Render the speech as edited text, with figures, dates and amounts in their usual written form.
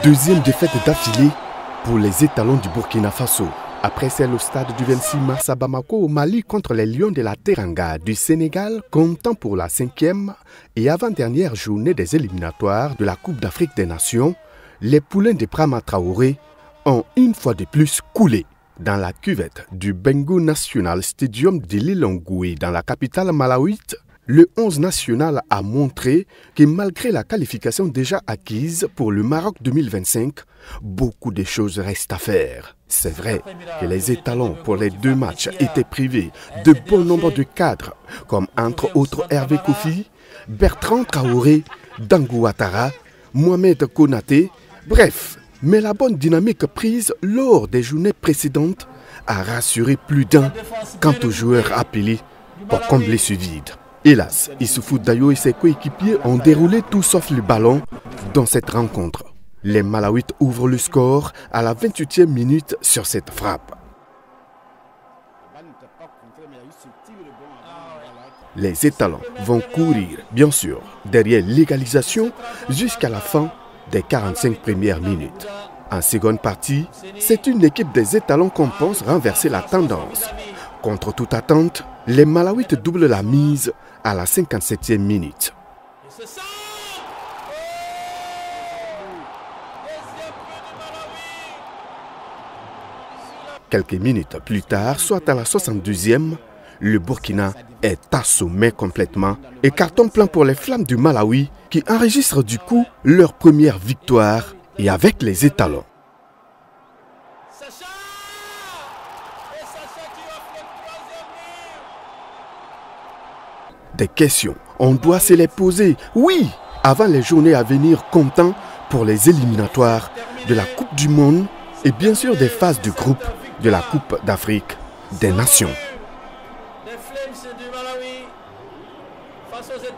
Deuxième défaite d'affilée pour les étalons du Burkina Faso. Après celle au stade du 26 mars à Bamako au Mali contre les Lions de la Teranga du Sénégal, comptant pour la 5e et avant-dernière journée des éliminatoires de la Coupe d'Afrique des Nations, les poulains de Brahma Traoré ont une fois de plus coulé dans la cuvette du Bengo National Stadium de Lilongwe dans la capitale malawite. Le 11 national a montré que malgré la qualification déjà acquise pour le Maroc 2025, beaucoup de choses restent à faire. C'est vrai que les étalons pour les deux matchs étaient privés de bon nombre de cadres, comme entre autres Hervé Kofi, Bertrand Traoré, Dango Ouattara, Mohamed Konaté, bref. Mais la bonne dynamique prise lors des journées précédentes a rassuré plus d'un quant aux joueurs appelés pour combler ce vide. Hélas, Issoufou Dayo et ses coéquipiers ont déroulé tout sauf le ballon dans cette rencontre. Les Malawites ouvrent le score à la 28e minute sur cette frappe. Les étalons vont courir, bien sûr, derrière l'égalisation jusqu'à la fin des 45 premières minutes. En seconde partie, c'est une équipe des étalons qu'on pense renverser la tendance. Contre toute attente, les Malawites doublent la mise à la 57e minute. Quelques minutes plus tard, soit à la 72e, le Burkina est assommé complètement et carton plein pour les Flammes du Malawi qui enregistrent du coup leur première victoire et avec les étalons. Des questions, on doit se les poser, oui, avant les journées à venir comptant pour les éliminatoires de la Coupe du Monde et bien sûr des phases de groupe de la Coupe d'Afrique des Nations.